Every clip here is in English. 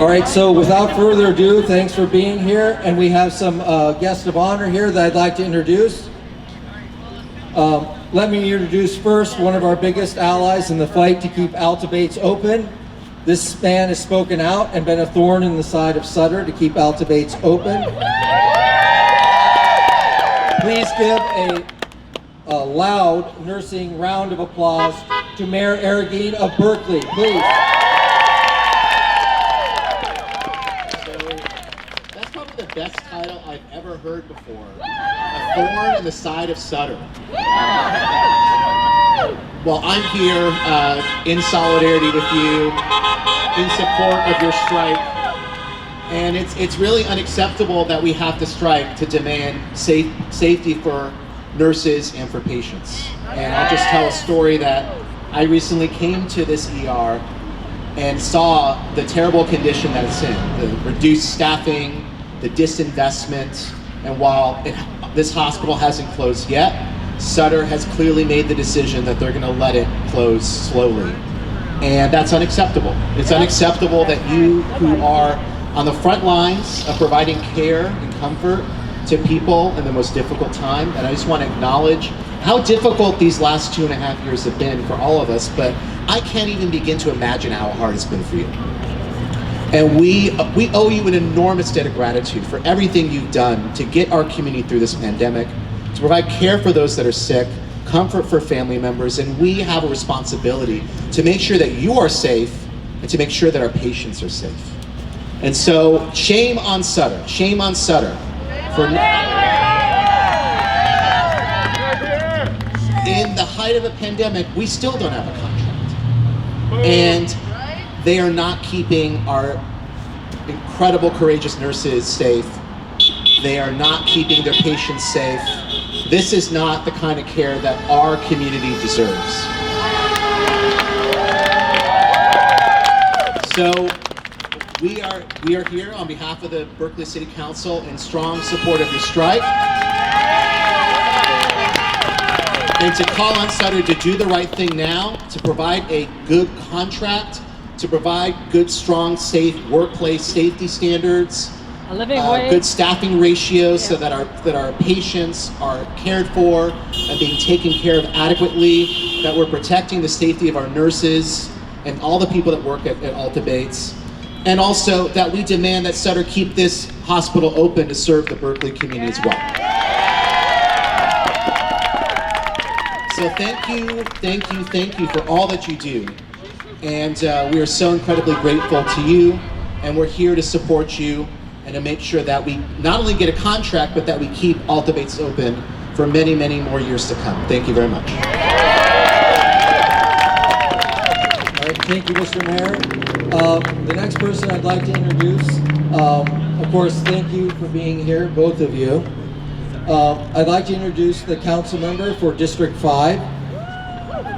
All right, so without further ado, thanks for being here. And we have some guests of honor here that I'd like to introduce. Let me introduce first one of our biggest allies in the fight to keep Altabates open. This man has spoken out and been a thorn in the side of Sutter to keep Altabates open. Please give a loud nursing round of applause to Mayor Arreguín of Berkeley, please. That's probably the best title I've ever heard before. A thorn in the side of Sutter. Well, I'm here in solidarity with you, in support of your strike. And it's really unacceptable that we have to strike to demand safety for nurses and for patients. And I'll just tell a story that I recently came to this ER and saw the terrible condition that it's in, the reduced staffing, the disinvestment, and while this hospital hasn't closed yet, Sutter has clearly made the decision that they're going to let it close slowly. And that's unacceptable. It's unacceptable that you who are on the front lines of providing care and comfort to people in the most difficult time, and I just want to acknowledge how difficult these last 2.5 years have been for all of us, but I can't even begin to imagine how hard it's been for you. And we owe you an enormous debt of gratitude for everything you've done to get our community through this pandemic, to provide care for those that are sick, comfort for family members, and we have a responsibility to make sure that you are safe and to make sure that our patients are safe. And so, shame on Sutter for in the height of a pandemic, we still don't have a contract. And they are not keeping our incredible, courageous nurses safe. They are not keeping their patients safe. This is not the kind of care that our community deserves. So we are here on behalf of the Berkeley City Council in strong support of your strike. And to call on Sutter to do the right thing now, to provide a good contract, to provide good, strong, safe workplace safety standards, good staffing ratios so that our patients are cared for and being taken care of adequately, that we're protecting the safety of our nurses and all the people that work at Altabates, and also that we demand that Sutter keep this hospital open to serve the Berkeley community as well. So thank you for all that you do. And we are so incredibly grateful to you, and we're here to support you and to make sure that we not only get a contract, but that we keep Altabates open for many, many more years to come. Thank you very much. All right, thank you, Mr. Mayor. The next person I'd like to introduce, of course, thank you for being here, both of you. I'd like to introduce the council member for District 5,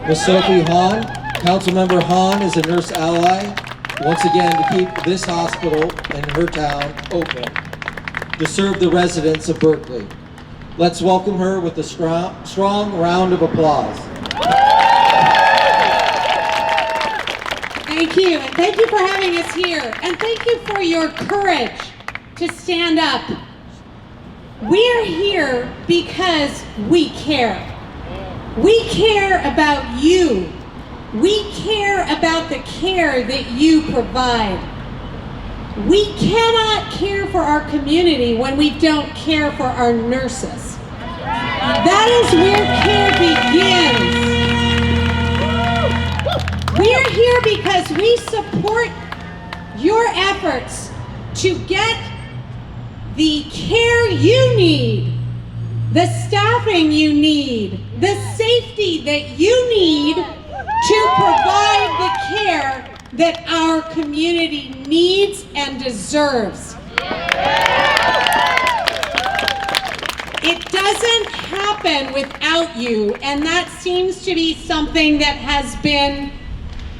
Ms. Sophie Hahn. Councilmember Hahn is a nurse ally, once again, to keep this hospital and her town open, to serve the residents of Berkeley. Let's welcome her with a strong round of applause. Thank you, and thank you for having us here, and thank you for your courage to stand up. We are here because we care. We care about you. We care about the care that you provide. We cannot care for our community when we don't care for our nurses. That is where care begins. We are here because we support your efforts to get the care you need, the staffing you need, the safety that you need to provide the care that our community needs and deserves. It doesn't happen without you, and that seems to be something that has been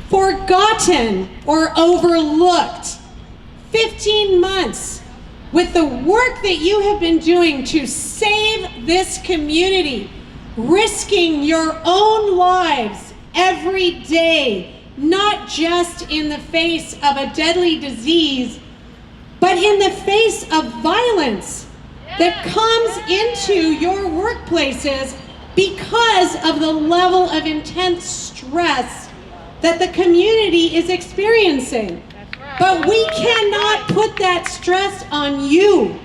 forgotten or overlooked. 15 months with the work that you have been doing to save this community, risking your own lives every day not just in the face of a deadly disease, but in the face of violence that comes into your workplaces because of the level of intense stress that the community is experiencing. But we cannot put that stress on you.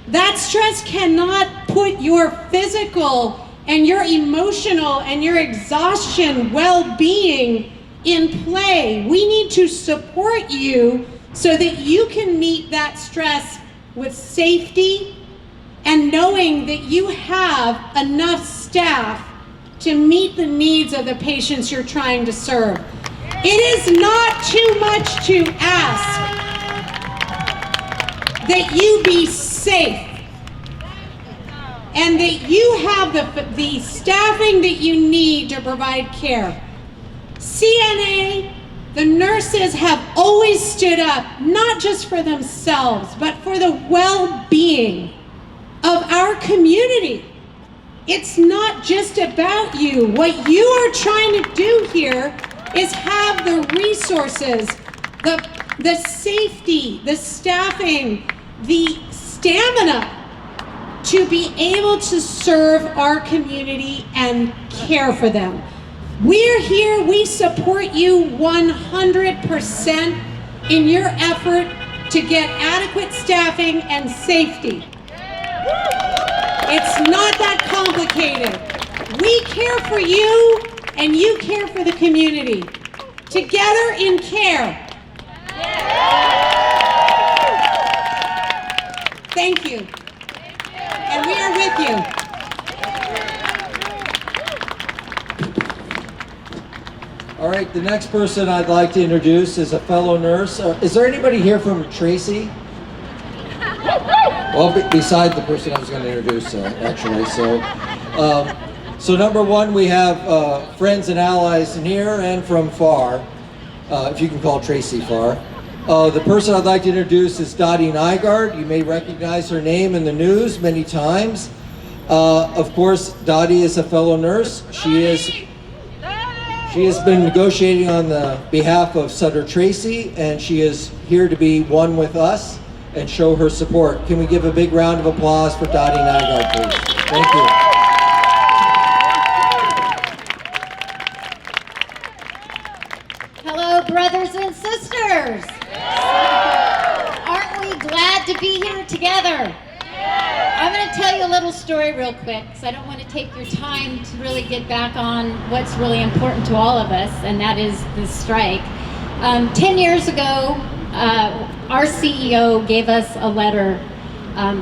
That stress cannot put your physical and your emotional and your exhaustion well-being in play. We need to support you so that you can meet that stress with safety and knowing that you have enough staff to meet the needs of the patients you're trying to serve. It is not too much to ask that you be safe and that you have the staffing that you need to provide care. CNA, the nurses have always stood up, not just for themselves, but for the well-being of our community. It's not just about you. What you are trying to do here is have the resources, the safety, the staffing, the stamina to be able to serve our community and care for them. We're here, we support you 100% in your effort to get adequate staffing and safety. It's not that complicated. We care for you and you care for the community. Together in care. Thank you. And we are with you. All right, the next person I'd like to introduce is a fellow nurse. Is there anybody here from Tracy? Well, besides the person I was going to introduce, actually. So number one, we have friends and allies near and from far, if you can call Tracy far. The person I'd like to introduce is Dotty Nygard. You may recognize her name in the news many times. Of course, Dotty is a fellow nurse. She has been negotiating on the behalf of Sutter Tracy, and she is here to be one with us and show her support. Can we give a big round of applause for Dotty Nygard, please? Thank you. Hello, brothers and sisters. Aren't we glad to be here together? I'm going to tell you a little story real quick, because I don't want to take your time to really get back on what's really important to all of us, and that is this strike. 10 years ago, our CEO gave us a letter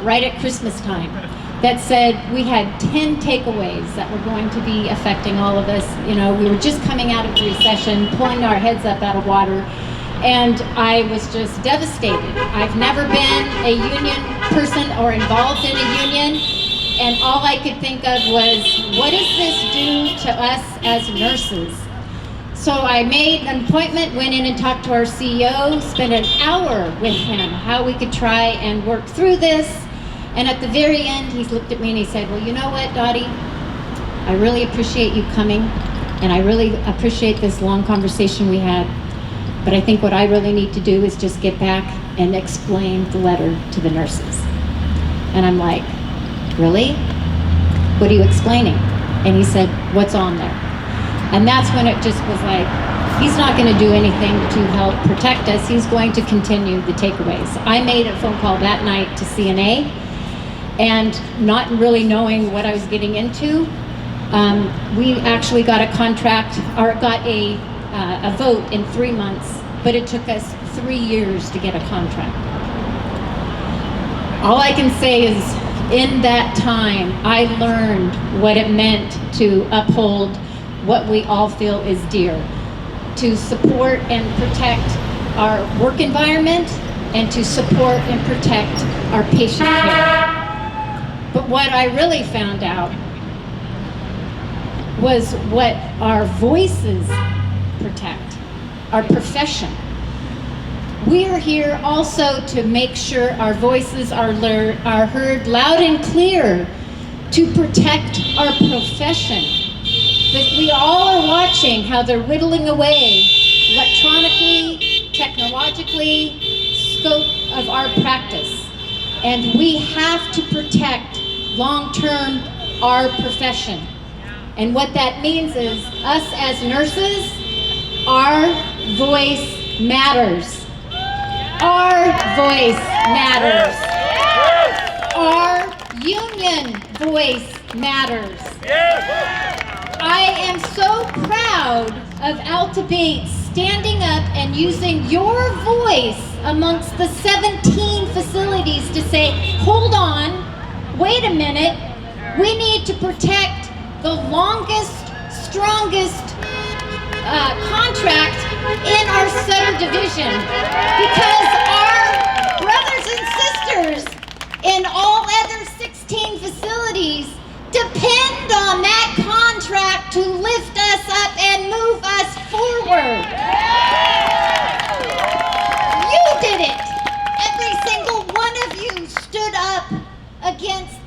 right at Christmas time that said we had 10 takeaways that were going to be affecting all of us. You know, we were just coming out of the recession, pulling our heads up out of water, and I was just devastated. I've never been a union person or involved in a union, and all I could think of was, what does this do to us as nurses? So I made an appointment, went in and talked to our CEO, spent an hour with him, how we could try and work through this. And at the very end, he looked at me and he said, well, you know what, Dotty? I really appreciate you coming, and I really appreciate this long conversation we had. But I think what I really need to do is just get back and explain the letter to the nurses. And I'm like, really? What are you explaining? And he said, what's on there? And that's when it just was like, he's not going to do anything to help protect us. He's going to continue the takeaways. I made a phone call that night to CNA, and not really knowing what I was getting into, we actually got a contract, or got a vote in 3 months, but it took us 3 years to get a contract. All I can say is, in that time, I learned what it meant to uphold what we all feel is dear, to support and protect our work environment, and to support and protect our patient care. But what I really found out was what our voices protect, our profession. We are here also to make sure our voices are heard loud and clear, to protect our profession. That we all are watching how they're whittling away electronically, technologically, scope of our practice. And we have to protect long-term our profession. And what that means is us as nurses, our voice matters. Our voice matters. Our union voice matters. I am so proud of Alta Bates standing up and using your voice amongst the 17 facilities to say, hold on, wait a minute, we need to protect the longest, strongest contract in our Sutter division, because our brothers and sisters in all other 16 facilities depend on that contract to lift us up and move us forward. You did it. Every single one of you stood up against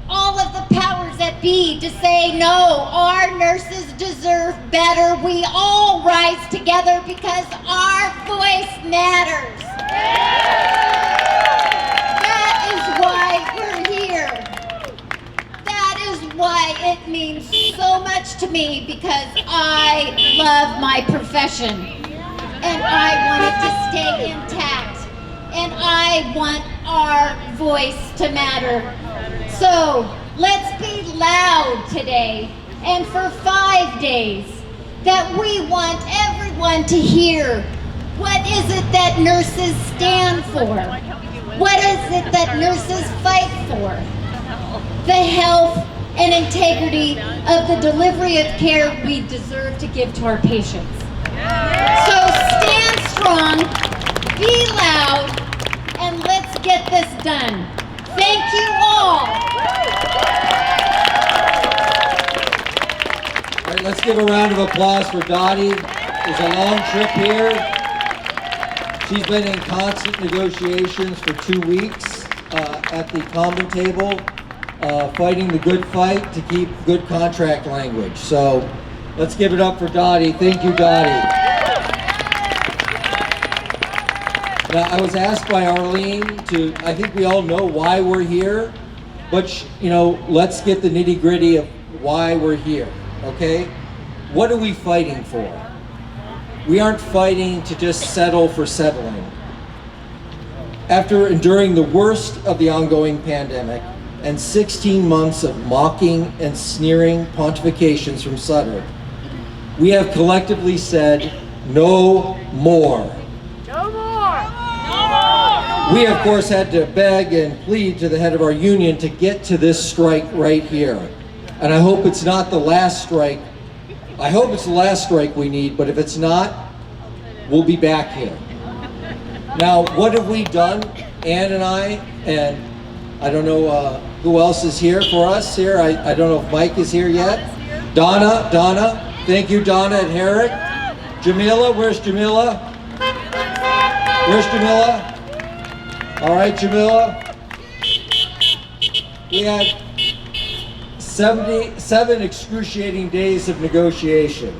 all of the powers that be to say, no, our nurses deserve better. We all rise together because our voice matters. That is why we're here. That is why it means so much to me, because I love my profession and I want it to stay intact and I want our voice to matter. So let's be loud today and for 5 days, that we want everyone to hear what is it that nurses stand for? What is it that nurses fight for? The health and integrity of the delivery of care we deserve to give to our patients. So stand strong, be loud, and let's get this done. Thank you all. All right, let's give a round of applause for Dotty. It was a long trip here. She's been in constant negotiations for 2 weeks at the common table, fighting the good fight to keep good contract language. So let's give it up for Dotty. Thank you, Dotty. Now, I was asked by Arlene to, I think we all know why we're here, but let's get the nitty gritty of why we're here, okay? What are we fighting for? We aren't fighting to just settle for settling. After enduring the worst of the ongoing pandemic and 16 months of mocking and sneering pontifications from Sutter, we have collectively said, no more. We, of course, had to beg and plead to the head of our union to get to this strike right here. And I hope it's not the last strike. I hope it's the last strike we need, but if it's not, we'll be back here. Now, what have we done, Ann and I don't know who else is here for us here. I don't know if Mike is here yet. Donna, thank you, Donna at Herrick. Jamila, where's Jamila? Where's Jamila? All right, Jamila. We had 77 excruciating days of negotiation.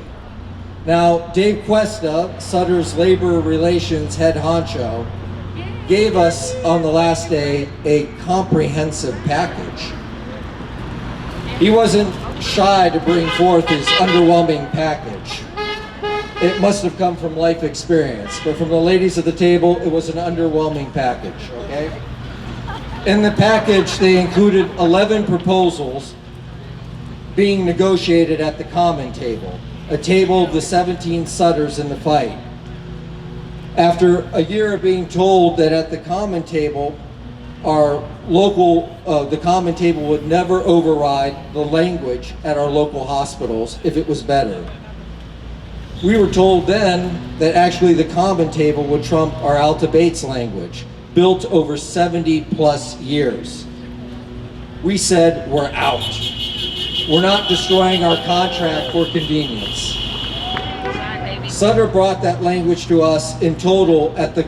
Now, Dave Cuesta, Sutter's labor relations head honcho, gave us on the last day a comprehensive package. He wasn't shy to bring forth his underwhelming package. It must have come from life experience, but from the ladies at the table, it was an underwhelming package, okay? In the package, they included 11 proposals being negotiated at the common table, a table of the 17 Sutters in the fight. After a year of being told that at the common table, the common table would never override the language at our local hospitals if it was better. We were told then that actually the common table would trump our Alta Bates language, built over 70 plus years. We said, we're out. We're not destroying our contract for convenience. Sutter brought that language to us in total at the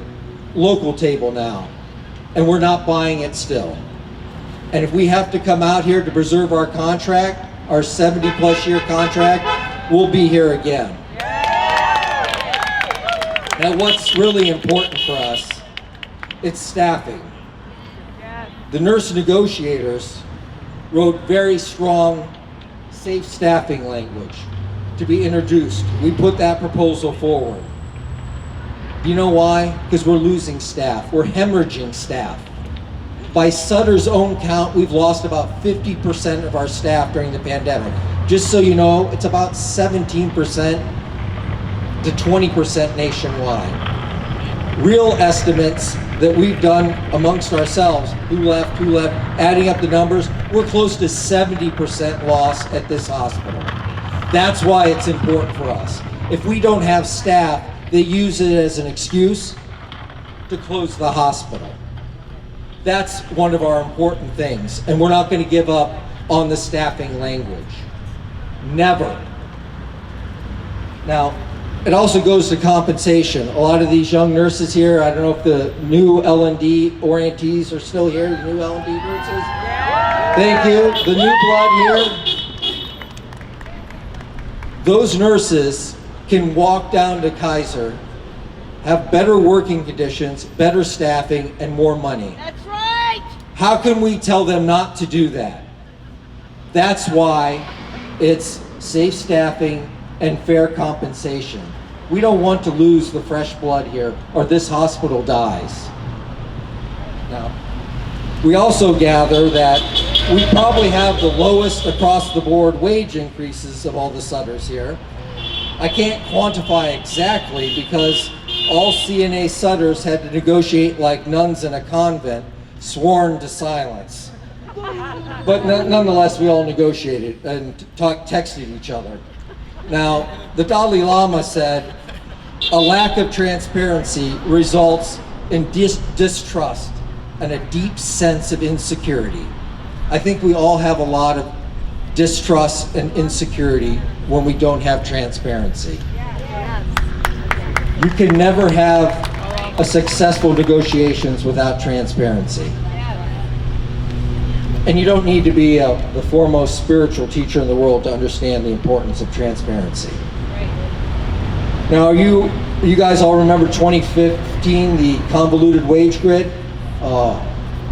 local table now, and we're not buying it still. And if we have to come out here to preserve our contract, our 70 plus year contract, we'll be here again. Now, what's really important for us, it's staffing. The nurse negotiators wrote very strong, safe staffing language to be introduced. We put that proposal forward. Do you know why? Because we're losing staff. We're hemorrhaging staff. By Sutter's own count, we've lost about 50% of our staff during the pandemic. Just so you know, it's about 17% to 20% nationwide. Real estimates that we've done amongst ourselves, who left, adding up the numbers, we're close to 70% loss at this hospital. That's why it's important for us. If we don't have staff, they use it as an excuse to close the hospital. That's one of our important things, and we're not going to give up on the staffing language. Never. Now, it also goes to compensation. A lot of these young nurses here, I don't know if the new L&D orientees are still here, the new L&D nurses. Thank you. The new blood here. Those nurses can walk down to Kaiser, have better working conditions, better staffing, and more money. That's right! How can we tell them not to do that? That's why it's safe staffing and fair compensation. We don't want to lose the fresh blood here, or this hospital dies. Now, we also gather that we probably have the lowest across the board wage increases of all the Sutters here. I can't quantify exactly because all CNA Sutters had to negotiate like nuns in a convent, sworn to silence. But nonetheless, we all negotiated and texted each other. Now, the Dalai Lama said, a lack of transparency results in distrust and a deep sense of insecurity. I think we all have a lot of distrust and insecurity when we don't have transparency. You can never have a successful negotiations without transparency. And you don't need to be the foremost spiritual teacher in the world to understand the importance of transparency. Now, you guys all remember 2015, the convoluted wage grid?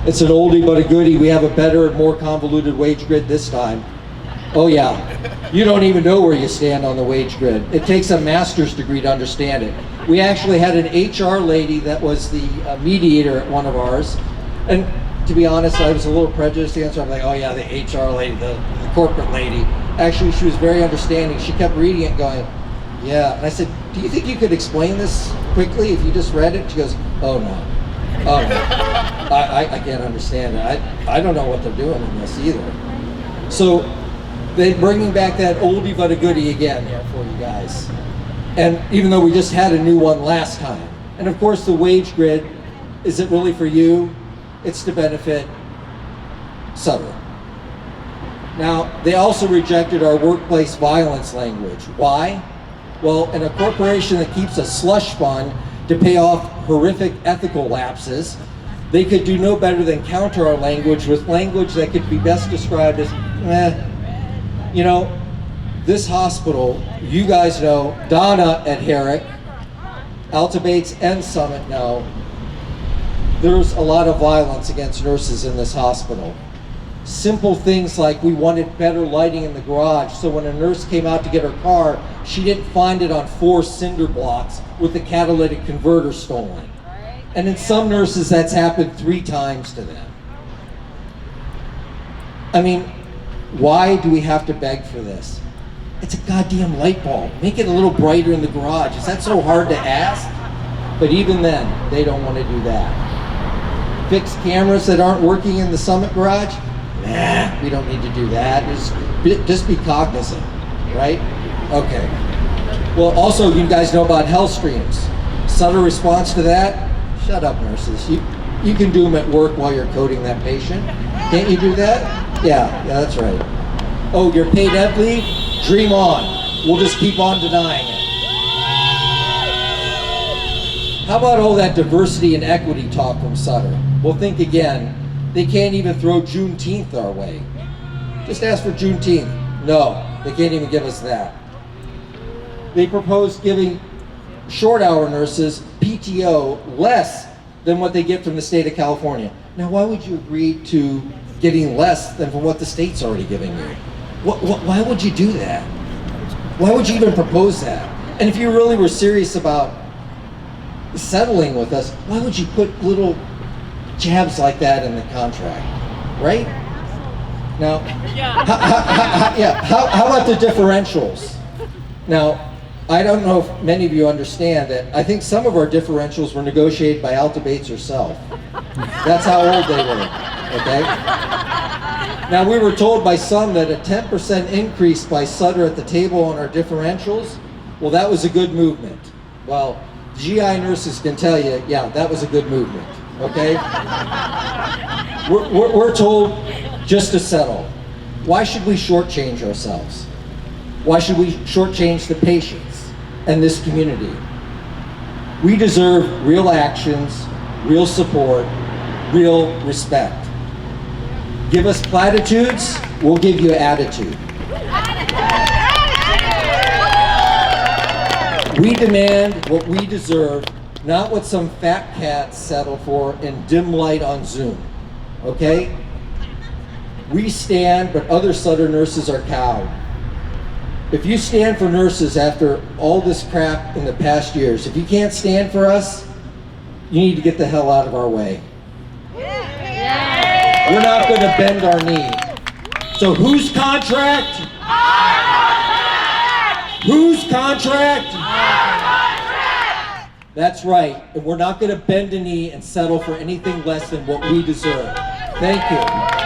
It's an oldie but a goodie. We have a better and more convoluted wage grid this time. Oh yeah, you don't even know where you stand on the wage grid. It takes a master's degree to understand it. We actually had an HR lady that was the mediator at one of ours. And to be honest, I was a little prejudiced against her. I'm like, oh yeah, the HR lady, the corporate lady. Actually, she was very understanding. She kept reading it going, yeah. And I said, do you think you could explain this quickly if you just read it? She goes, oh no. Oh no. I can't understand it. I don't know what they're doing in this either. So they're bringing back that oldie but a goodie again here for you guys. And even though we just had a new one last time. And of course the wage grid, is it really for you? It's to benefit Sutter. Now, they also rejected our workplace violence language. Why? Well, in a corporation that keeps a slush fund to pay off horrific ethical lapses, they could do no better than counter our language with language that could be best described as, you know, this hospital, you guys know, Donna at Herrick, Alta Bates and Summit know, there's a lot of violence against nurses in this hospital. Simple things like we wanted better lighting in the garage, so when a nurse came out to get her car, she didn't find it on 4 cinder blocks with the catalytic converter stolen. And in some nurses, that's happened 3 times to them. I mean, why do we have to beg for this? It's a goddamn light bulb. Make it a little brighter in the garage. Is that so hard to ask? But even then, they don't want to do that. Fix cameras that aren't working in the Summit garage? Nah, we don't need to do that. Just be cognizant, right? Okay. Well, also, you guys know about health streams. Sutter response to that? Shut up, nurses. You can do them at work while you're coding that patient. Can't you do that? Yeah, that's right. Oh, you're paid ed leave? Dream on. We'll just keep on denying it. How about all that diversity and equity talk from Sutter? Well, think again. They can't even throw Juneteenth our way. Just ask for Juneteenth. No, they can't even give us that. They proposed giving short hour nurses PTO less than what they get from the state of California. Now, why would you agree to getting less than from what the state's already giving you? Why would you do that? Why would you even propose that? And if you really were serious about settling with us, why would you put little jabs like that in the contract, right? Now, how about the differentials? Now, I don't know if many of you understand that I think some of our differentials were negotiated by Alta Bates herself. That's how old they were, okay? Now, we were told by some that a 10% increase by Sutter at the table on our differentials, well, that was a good movement. Well, GI nurses can tell you, yeah, that was a good movement, okay? We're told just to settle. Why should we shortchange ourselves? Why should we shortchange the patients and this community? We deserve real actions, real support, real respect. Give us platitudes, we'll give you attitude. We demand what we deserve, not what some fat cats settle for in dim light on Zoom, okay? We stand, but other Sutter nurses are cowed. If you stand for nurses after all this crap in the past years, if you can't stand for us, you need to get the hell out of our way. We're not going to bend our knee. So whose contract? Whose contract? That's right. And we're not going to bend a knee and settle for anything less than what we deserve. Thank you.